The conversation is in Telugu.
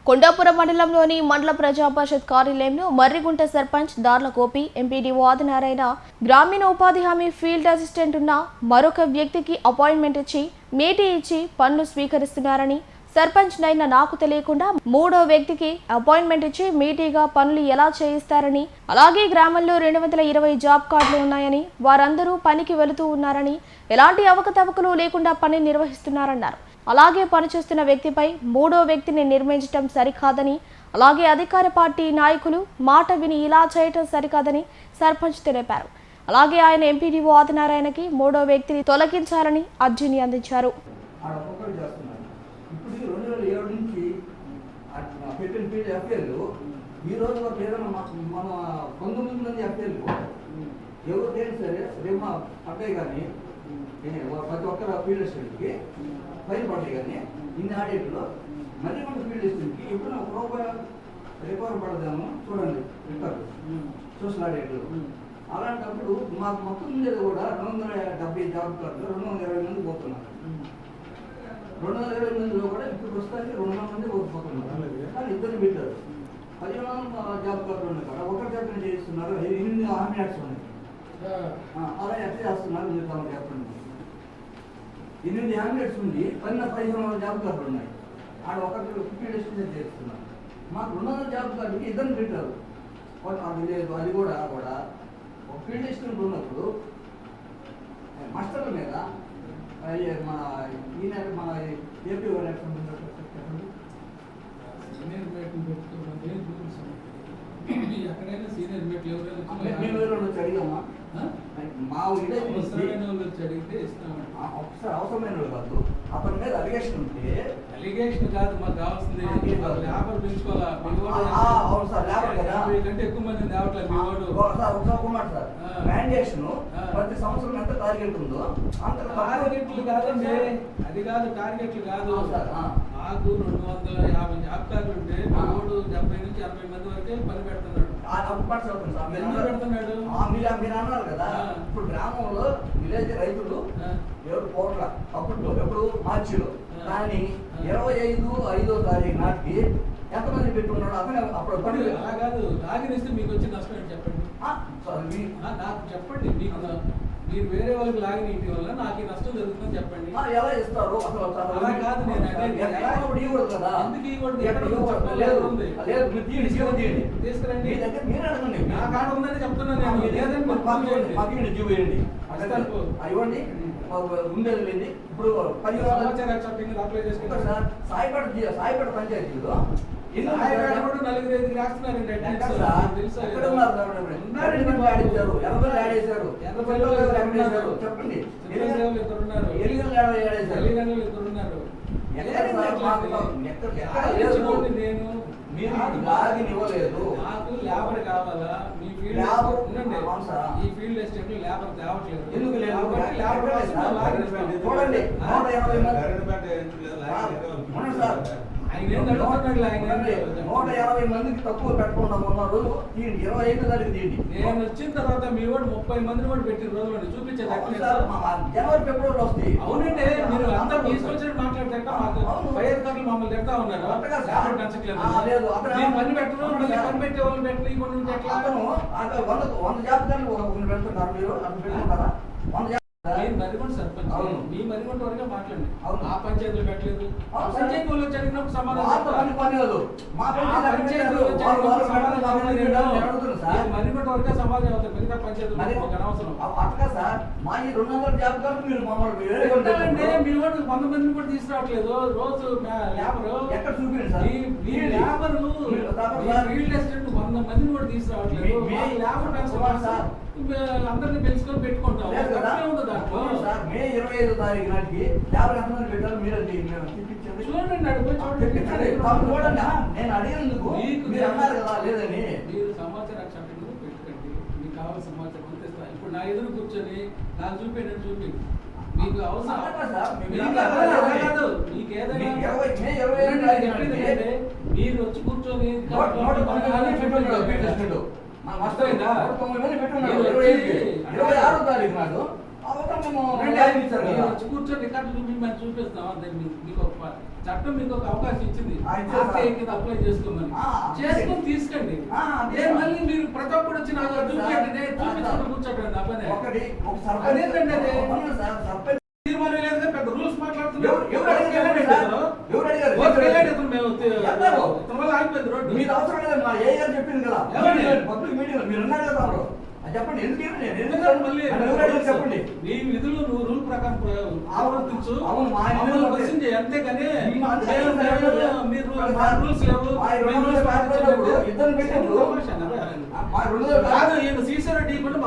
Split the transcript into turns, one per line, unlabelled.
కొండాపురం మండలంలోని మండల ప్రజా పరిషత్ కార్యాలయంలో మర్రిగుంట సర్పంచ్ దార్ల గోపి, ఎంపీడీఓ ఆదినారాయణ గ్రామీణ ఉపాధి హామీ ఫీల్డ్ అసిస్టెంట్ ఉన్న మరొక వ్యక్తికి అపాయింట్మెంట్ ఇచ్చి మీటీ ఇచ్చి పనులు స్వీకరిస్తున్నారని, సర్పంచ్ నైన నాకు తెలియకుండా మూడో వ్యక్తికి అపాయింట్మెంట్ ఇచ్చి మీటీగా పనులు ఎలా చేయిస్తారని, అలాగే గ్రామంలో 220 జాబ్ కార్డులు ఉన్నాయని, వారందరూ పనికి వెళుతూ ఉన్నారని, ఎలాంటి అవకతవకలు లేకుండా పని నిర్వహిస్తున్నారన్నారు. అలాగే పనిచేస్తున్న వ్యక్తిపై మూడో వ్యక్తిని నిర్మించడం సరికాదని, అలాగే అధికార పార్టీ నాయకులు మాట విని ఇలా చేయటం సరికాదని సర్పంచ్ తెలిపారు. అలాగే ఆయన ఎంపీడీఓ ఆదినారాయణకి మూడో వ్యక్తిని తొలగించాలని అర్జీని అందించారు.
ప్రతి ఒక్కరు ఫీల్డ్ అసిస్టెంట్కి ఫైన్ పడతాయి, కానీ ఇన్ని ఆడిట్లో మళ్ళీ మన ఫీల్డ్ అసిస్టెంట్కి ఎప్పుడైనా ఒక రూపాయి రికవర్ పడదాము చూడండి. రికవర్ సోషల్ ఆడిట్లు అలాంటప్పుడు మాకు మొత్తం ఉండేది కూడా 270 జాబ్ కార్డులు 220 మంది పోతున్నారు. 220 మందిలో కూడా ఇప్పుడు ప్రస్తుతానికి 200 మంది పోతున్నారు. కానీ ఇద్దరు పెట్టారు 15 జాబ్ కార్డులు ఉన్నాయి కదా, ఒకరి చెప్పిన చేస్తున్నారు. 8 హామీ యాక్ట్స్ ఉన్నాయి, అలా ఎట్లా చేస్తున్నారు మీరు తమకు చెప్పండి. 8 హ్యామ్లెట్స్ ఉంది, 15 జాబ్ కార్డులు ఉన్నాయి. ఆడ ఒకరికి ఫీల్డ్ అసిస్టెంట్ చేస్తున్నారు. మాకు 200 జాబ్ కార్డుకి ఇద్దరు పెట్టారు. అది లేదు, అది కూడా ఒక ఫీల్డ్ అసిస్టెంట్ ఉన్నప్పుడు మాస్టర్ల మీద మన ఈయన మన ఏపీ
ఎక్కడైనా సీనియర్ మీట్లు
ఎవరైనా అడిగామా? మా
అడిగితే ఇస్తాం.
ఒకసారి అవసరమైన కాదు, అతని మీద అలిగేషన్ ఉంటే
అలిగేషన్ కాదు మాకు కావాల్సింది లేబర్ పెంచుకోవాలి. కంటే ఎక్కువ మంది తేవట్లేదు మీ వాడు.
మ్యాండేషన్ ప్రతి సంవత్సరం ఎంత టార్గెట్ ఉందో అంత
టార్గెట్లు కాదండి, అది కాదు టార్గెట్లు కాదు. మాకు 250 జాబ్ కార్డులు ఉంటే మా వాడు 70 నుంచి 80 మంది వరకే పని పెడుతున్నాడు. పెడుతున్నాడు
మీరు అన్నారు కదా, ఇప్పుడు గ్రామంలో విలేజ్ రైతులు ఎవరు పోట్ల అప్పుడు ఎప్పుడు మార్చిలో, కానీ 25/5 తారీఖు నాటికి ఎంతమంది పెట్టుకున్నాడు అతను అప్పుడు పని.
అలా కాదు, లాగినిస్తే మీకు వచ్చి నష్టం ఏంటి చెప్పండి. నాకు చెప్పండి, మీకు మీరు వేరే వాళ్ళకి లాగిన ఇంటి వల్ల నాకు ఈ నష్టం జరుగుతుందని చెప్పండి.
ఎలా ఇస్తారు అసలు?
అలా కాదు, నేను
ఇవ్వకూడదు కదా.
ఎందుకు ఇవ్వకూడదు? తీసుకురండి,
మీరు అడగండి.
నా కాడ ఉందని చెప్తున్నాను నేను. లేదంటే
జీవో వేయండి, ఇవ్వండి, ఉండేది లేండి. ఇప్పుడు
10 అప్లై చేసుకుంటారు
సార్. సాయిపేట పంచాయతీలో చెప్పండి. ఇవ్వలేదు,
నాకు లేబర్ కావాలా? మీ ఫీల్డ్ ఈ ఫీల్డ్ అసిస్టెంట్ లేబర్ తేవట్లేదు.
ఎందుకు లేదు?
చూడండి,
180 మందికి తక్కువ పెట్టకుండా ఉన్న రోజు 25 తారీఖు తీయండి.
నేను వచ్చిన తర్వాత మీ వాడు 30 మందిని కూడా పెట్టిన రోజులు చూపించేది.
జనవరి ఫిబ్రవరి వస్తాయి.
అవునంటే మీరు అంతా తీసుకొచ్చినట్టు మాట్లాడితే మాకు పై అధికారులు మమ్మల్ని తిడతా ఉన్నారు. పని పెట్టడం పని పెట్టే వాళ్ళు పెట్టి
100 జాబ్ కార్డులు పెడుతున్నారు. మీరు అట్లా పెట్టుకుంటారా? 100
మరిగొండ సర్పంచ్ మీ మరిగొండ వరకే మాట్లాడండి. ఆ పంచాయతీలు పెట్టలేదు, పంచాయతీ వాళ్ళు జరిగినప్పుడు సమాధానం మరిగొండ వరకే సమాధానం అవుతారు. మిగతా పంచాయతీలు అనవసరం.
అట్లా సార్ మా ఈ 200 జాబ్ కార్డు మీరు
మీ వాడు 100 మందిని కూడా తీసుకురావట్లేదు. రోజు లేబర్
ఎక్కడ చూపించండి సార్.
ఈ లేబర్ ఫీల్డ్ అసిస్టెంట్ 100 మందిని కూడా తీసుకురావట్లేదు. లేబర్ అందరినీ పెంచుకొని పెట్టుకుంటాం.
మే 25 తారీఖు నాటికి 50 ఎంతమంది పెట్టారు మీరు
చూడండి.
నేను అడిగినందుకు మీరు అన్నారు కదా లేదని.
మీరు సమాచారం చట్టంలో పెట్టుకోండి, మీకు కావాల్సిన సమాచారం అంతే. ఇప్పుడు నా ఎదురు కూర్చొని నాకు చూపేటట్టు చూపి మీకు అవసరం మీకు ఏదైనా మీరు వచ్చి కూర్చొని
26 తారీఖు నాడు మేము
రండి,
రాయి ఇచ్చారు
మీరు
కదా.
వచ్చి కూర్చొని రికార్డు చూపించమని చూపిస్తాం. అంటే మీకు ఒక చట్టం మీకు ఒక అవకాశం ఇచ్చింది.
ఆ, ఇచ్చారు సార్.
ఆర్టీఐ కింద అప్లై చేసుకోమని.
ఆ,
చేసుకొని తీసుకోండి.
అంతే
ఏ
సార్.
మళ్ళీ మీరు ప్రతి ఒక్కరు వచ్చి నాకు
సార్,
చూపించండి,
సార్,
చూపించుకుంటూ కూర్చోండి నా పని.
ఒకటి ఒక సర్పంచ్
అదేంటండి అది?
అవును సార్, సర్పంచ్
తీర్మానం లేదుగా, పెద్ద రూల్స్ మాట్లాడుతున్నారు.
ఎవరు అడిగారు సార్? ఎవరు అడిగారు?
ఓకే, వెళ్ళండి ఇతను మేము
ఎక్కడ?
ఇతని వల్ల ఆగిపోయింది రోడ్డు.
మీరు అవసరం లేదు, మా ఏ గారు చెప్పింది కదా.
ఎవరు?
పబ్లిక్ మీటింగ్ మీరు ఉన్నారు కదా అప్పుడు. అది చెప్పండి, ఎందుకు ఇవ్వను నేను? ఎందుకు
ఎందుకంటే మళ్ళీ
నన్ను ఎవరు అడిగారు చెప్పండి.
నీ విధులు నువ్వు రూల్ ప్రకారం ఆవర్తించు.
అవును, మా ఆయన
మమ్మల్ని
విధులు
క్వశ్చన్ చేయి, అంతేగాని
మేము అంతే
మేము
చేస్తాం.
మీరు
మా
రూల్స్ లేవు,
మా
మేము
రెండు
rules
వందల
పాటించలేదు.
ఇద్దరు పెట్టినప్పుడు
తమాషా కదా?
మా 200
కాదు, ఈయన సీసీ రెడ్డి కూడా